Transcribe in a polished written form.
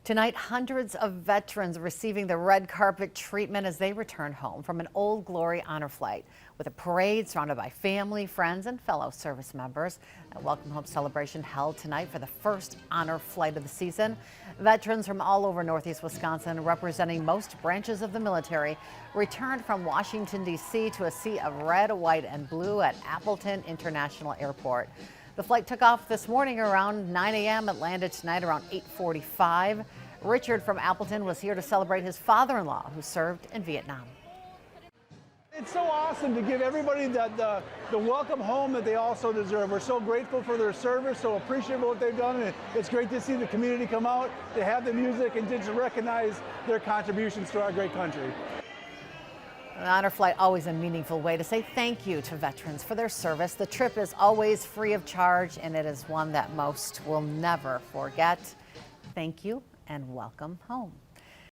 Tonight, hundreds of veterans receiving the red carpet treatment as they return home from an Old Glory honor flight with a parade surrounded by family, friends, and fellow service members. A welcome home celebration held tonight for the first honor flight of the season. Veterans from all over Northeast Wisconsin, representing most branches of the military, returned from Washington, D.C. to a sea of red, white, and blue at Appleton International Airport. The flight took off this morning around 9 a.m. It landed tonight around 8:45. Richard from Appleton was here to celebrate his father-in-law who served in Vietnam. It's so awesome to give everybody the welcome home that they also deserve. We're so grateful for their service, so appreciative of what they've done. And it's great to see the community come out, to have the music, and just recognize their contributions to our great country. An honor flight, always a meaningful way to say thank you to veterans for their service. The trip is always free of charge, and it is one that most will never forget. Thank you and welcome home.